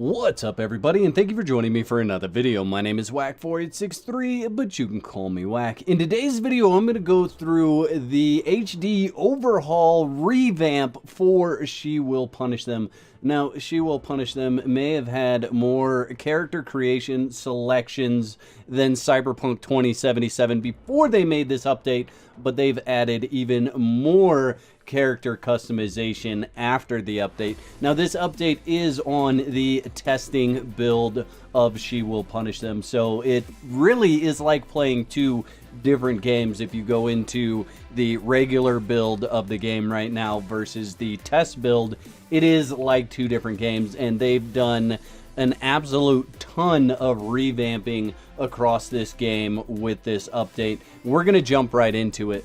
What's up everybody, and thank you for joining me for another video. My name is Whack4863, but you can call me Whack. In today's video, I'm going to go through the HD overhaul revamp for She Will Punish Them. Now, She Will Punish Them may have had more character creation selections than Cyberpunk 2077 before they made this update, but they've added even more character customization after the update. Now, this update is on the testing build of She Will Punish Them, so it really is like playing two different games if you go into the regular build of the game right now versus the test build. It is like two different games, and they've done an absolute ton of revamping across this game with this update. We're gonna jump right into it.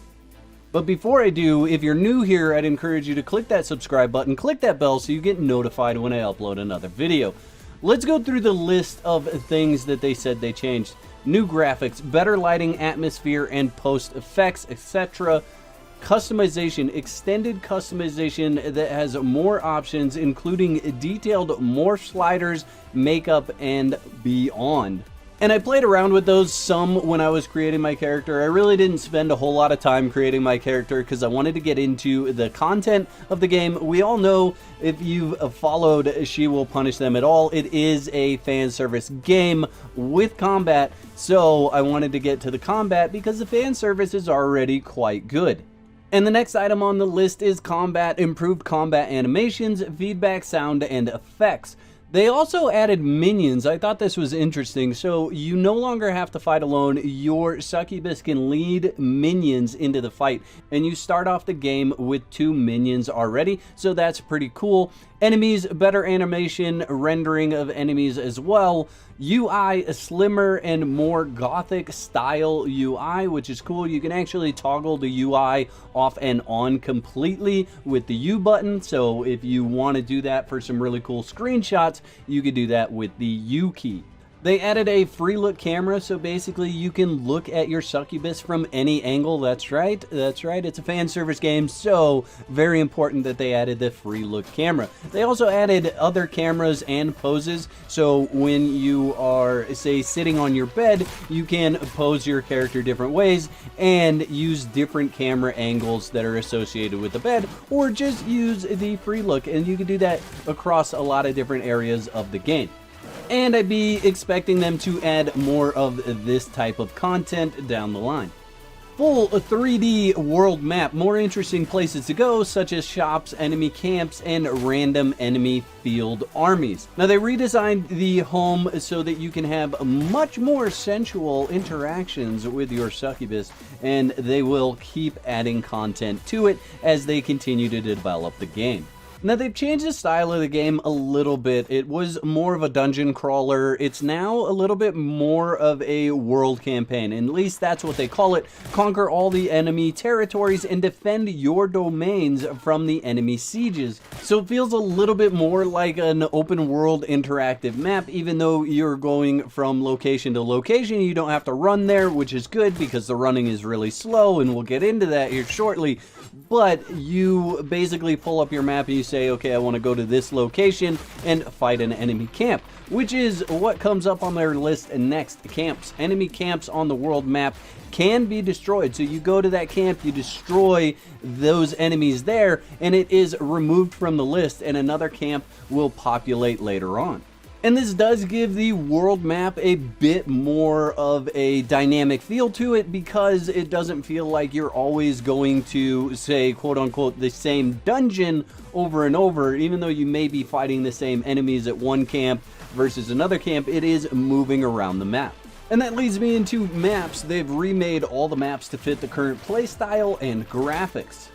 But before I do, if you're new here, I'd encourage you to click that subscribe button, click that bell so you get notified when I upload another video. Let's go through the list of things that they said they changed. New graphics, better lighting, atmosphere, and post effects, etc. Customization, extended customization that has more options, including detailed morph sliders, makeup, and beyond. And I played around with those some when I was creating my character. I really didn't spend a whole lot of time creating my character because I wanted to get into the content of the game. We all know, if you've followed She Will Punish Them at all, it is a fan service game with combat. So I wanted to get to the combat because the fan service is already quite good. And the next item on the list is combat, improved combat animations, feedback, sound, and effects. They also added minions. I thought this was interesting. So you no longer have to fight alone. Your Succubus can lead minions into the fight, and you start off the game with 2 minions already, so that's pretty cool. Enemies, better animation, rendering of enemies as well. UI, a slimmer and more gothic style UI, which is cool. You can actually toggle the UI off and on completely with the U button. So if you want to do that for some really cool screenshots, you could do that with the U key. They added a free look camera, so basically you can look at your Succubus from any angle. That's right, it's a fan service game, so very important that they added the free look camera. They also added other cameras and poses, so when you are, say, sitting on your bed, you can pose your character different ways and use different camera angles that are associated with the bed, or just use the free look, and you can do that across a lot of different areas of the game. And I'd be expecting them to add more of this type of content down the line. Full 3D world map, more interesting places to go, such as shops, enemy camps, and random enemy field armies. Now, they redesigned the home so that you can have much more sensual interactions with your Succubus, and they will keep adding content to it as they continue to develop the game. Now, they've changed the style of the game a little bit. It was more of a dungeon crawler. It's now a little bit more of a world campaign, and at least that's what they call it. Conquer all the enemy territories and defend your domains from the enemy sieges. So it feels a little bit more like an open world interactive map. Even though you're going from location to location, you don't have to run there, which is good because the running is really slow, and we'll get into that here shortly. But you basically pull up your map and you say, okay, I want to go to this location and fight an enemy camp, which is what comes up on their list next. Camps. Enemy camps on the world map can be destroyed. So you go to that camp, you destroy those enemies there, and it is removed from the list, and another camp will populate later on. And this does give the world map a bit more of a dynamic feel to it, because it doesn't feel like you're always going to, say, quote unquote, the same dungeon over and over. Even though you may be fighting the same enemies at one camp versus another camp, it is moving around the map. And that leads me into maps. They've remade all the maps to fit the current playstyle and graphics.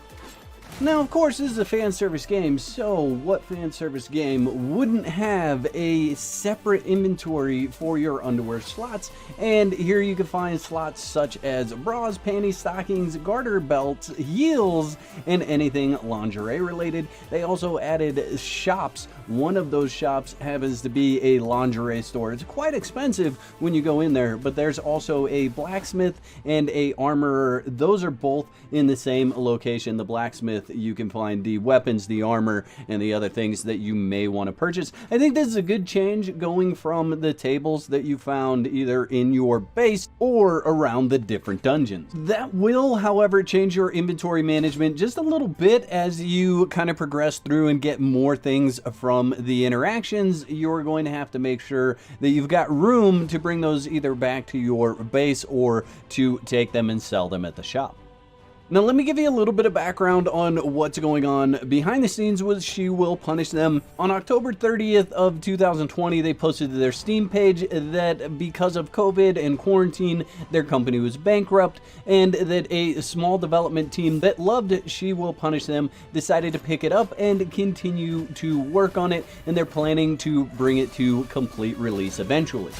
Now, of course, this is a fan service game, so what fan service game wouldn't have a separate inventory for your underwear slots? And here you can find slots such as bras, panties, stockings, garter belts, heels, and anything lingerie related. They also added shops One of those shops happens to be a lingerie store. It's quite expensive when you go in there, but there's also a blacksmith and a armorer. Those are both in the same location. The blacksmith, you can find the weapons, the armor, and the other things that you may want to purchase. I think this is a good change, going from the tables that you found either in your base or around the different dungeons. That will, however, change your inventory management just a little bit as you kind of progress through and get more things from the interactions. You're going to have to make sure that you've got room to bring those either back to your base or to take them and sell them at the shop. Now, let me give you a little bit of background on what's going on behind the scenes with She Will Punish Them. On October 30th of 2020, they posted to their Steam page that because of COVID and quarantine, their company was bankrupt, and that a small development team that loved She Will Punish Them decided to pick it up and continue to work on it, and they're planning to bring it to complete release eventually.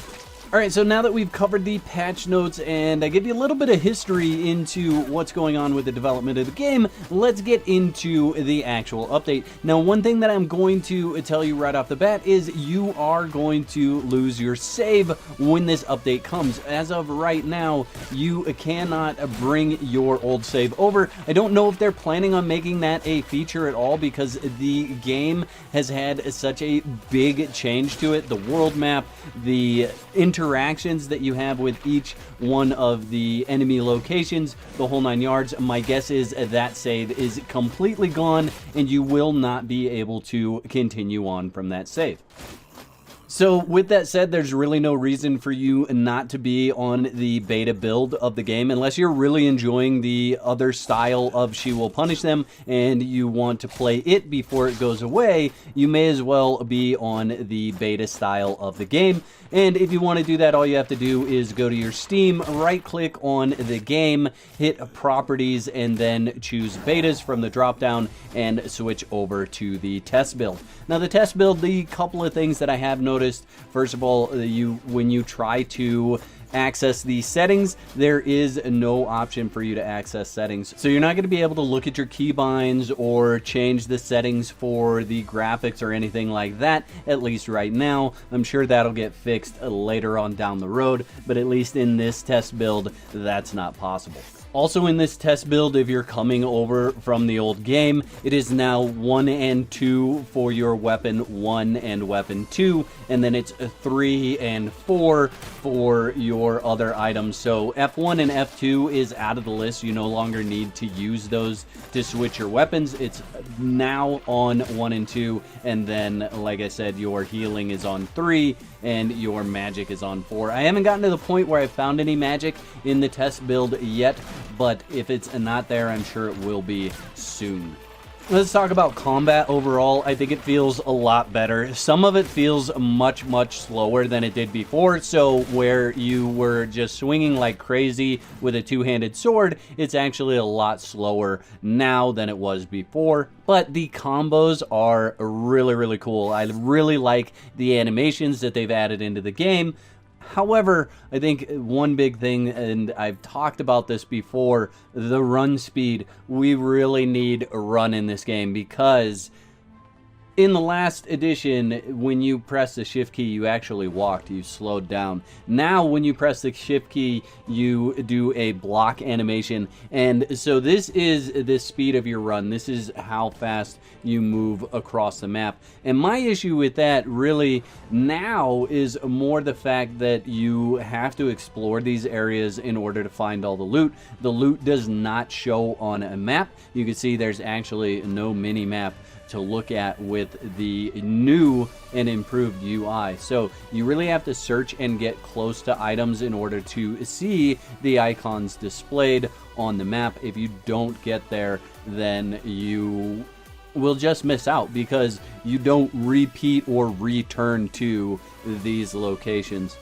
Alright, so now that we've covered the patch notes and I give you a little bit of history into what's going on with the development of the game, let's get into the actual update. Now, one thing that I'm going to tell you right off the bat is you are going to lose your save when this update comes. As of right now, you cannot bring your old save over. I don't know if they're planning on making that a feature at all because the game has had such a big change to it. The world map, the interactions that you have with each one of the enemy locations, the whole 9 yards. My guess is that save is completely gone and you will not be able to continue on from that save. So with that said, there's really no reason for you not to be on the beta build of the game unless you're really enjoying the other style of She Will Punish Them and you want to play it before it goes away. You may as well be on the beta style of the game. And if you want to do that, all you have to do is go to your Steam, right click on the game, hit properties, and then choose betas from the drop down and switch over to the test build. Now, the test build, the couple of things that I have noticed, first of all, when you try to access the settings, there is no option for you to access settings. So you're not going to be able to look at your keybinds or change the settings for the graphics or anything like that, at least right now. I'm sure that'll get fixed later on down the road, but at least in this test build, that's not possible. Also in this test build, if you're coming over from the old game, it is now 1 and 2 for your weapon 1 and weapon 2, and then it's 3 and 4 for your other items. So F1 and F2 is out of the list. You no longer need to use those to switch your weapons. It's now on 1 and 2, and then, like I said, your healing is on 3, and your magic is on 4. I haven't gotten to the point where I found any magic in the test build yet, but if it's not there, I'm sure it will be soon. Let's talk about combat overall. I think it feels a lot better. Some of it feels much, much slower than it did before. So where you were just swinging like crazy with a two-handed sword, it's actually a lot slower now than it was before. But the combos are really, really cool. I really like the animations that they've added into the game. However, I think one big thing, and I've talked about this before, the run speed. We really need a run in this game because in the last edition, when you press the shift key, you actually walked, you slowed down. Now, when you press the shift key, you do a block animation. And so this is the speed of your run. This is how fast you move across the map. And my issue with that really now is more the fact that you have to explore these areas in order to find all the loot. The loot does not show on a map. You can see there's actually no mini map to look at with the new and improved UI. So you really have to search and get close to items in order to see the icons displayed on the map. If you don't get there, then you will just miss out because you don't repeat or return to these locations.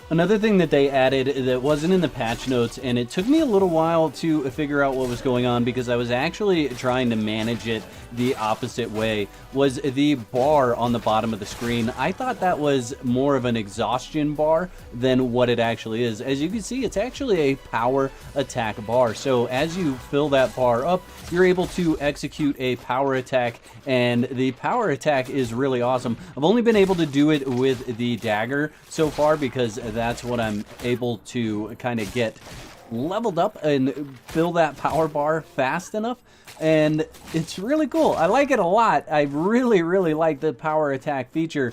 Another thing that they added that wasn't in the patch notes, and it took me a little while to figure out what was going on because I was actually trying to manage it the opposite way, was the bar on the bottom of the screen. I thought that was more of an exhaustion bar than what it actually is. As you can see, it's actually a power attack bar. So as you fill that bar up, you're able to execute a power attack, and the power attack is really awesome. I've only been able to do it with the dagger so far because that's what I'm able to kind of get leveled up and fill that power bar fast enough. And it's really cool. I like it a lot. I really like the power attack feature.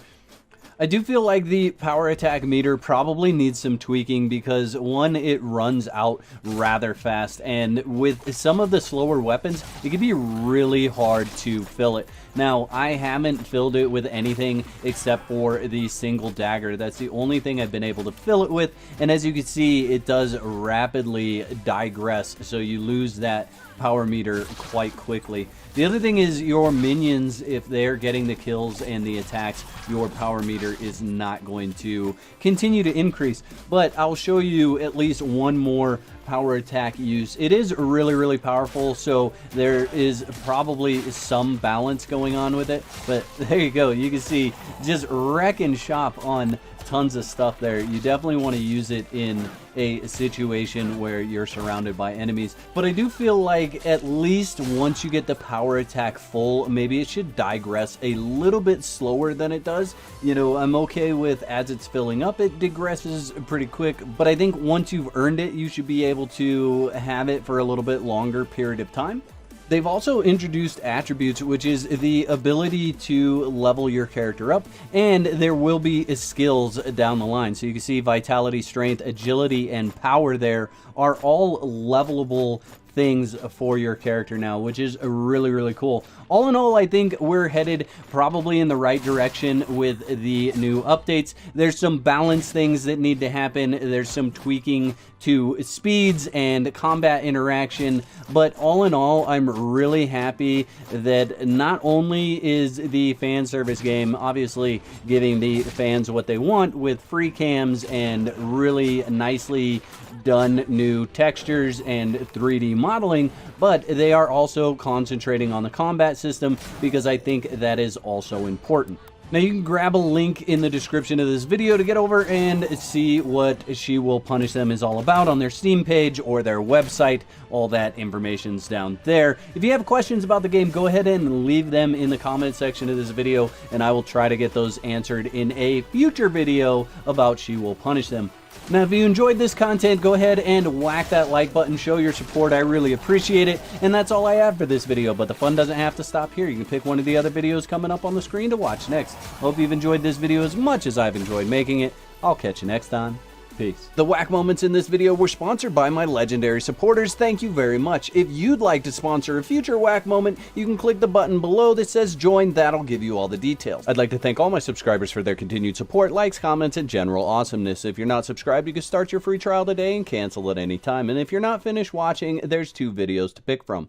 I do feel like the power attack meter probably needs some tweaking because, one, it runs out rather fast, and with some of the slower weapons, it can be really hard to fill it. Now, I haven't filled it with anything except for the single dagger. That's the only thing I've been able to fill it with, and as you can see, it does rapidly digress, so you lose that power meter quite quickly. The other thing is your minions, if they're getting the kills and the attacks, your power meter is not going to continue to increase. But I'll show you at least one more power attack use. It is really powerful, so there is probably some balance going on with it. But there you go. You can see just wrecking shop on tons of stuff there. You definitely want to use it in a situation where you're surrounded by enemies. But I do feel like at least once you get the power attack full, maybe it should digress a little bit slower than it does. You know, I'm okay with as it's filling up, it digresses pretty quick. But I think once you've earned it, you should be able to have it for a little bit longer period of time. They've also introduced attributes, which is the ability to level your character up, and there will be skills down the line. So you can see vitality, strength, agility, and power there are all levelable things for your character now, which is really cool. All in all, I think we're headed probably in the right direction with the new updates. There's some balance things that need to happen. There's some tweaking to speeds and combat interaction, but all in all, I'm really happy that not only is the fan service game obviously giving the fans what they want with free cams and really nicely done new textures and 3D modeling, but they are also concentrating on the combat system because I think that is also important. Now you can grab a link in the description of this video to get over and see what She Will Punish Them is all about on their Steam page or their website. All that information's down there. If you have questions about the game, go ahead and leave them in the comment section of this video, and I will try to get those answered in a future video about She Will Punish Them. Now, if you enjoyed this content, go ahead and whack that like button, show your support. I really appreciate it. And that's all I have for this video, but the fun doesn't have to stop here. You can pick one of the other videos coming up on the screen to watch next. Hope you've enjoyed this video as much as I've enjoyed making it. I'll catch you next time. Peace. The whack moments in this video were sponsored by my legendary supporters. Thank you very much. If you'd like to sponsor a future whack moment, you can click the button below that says join. That'll give you all the details. I'd like to thank all my subscribers for their continued support, likes, comments, and general awesomeness. If you're not subscribed, you can start your free trial today and cancel at any time. And if you're not finished watching, there's 2 videos to pick from.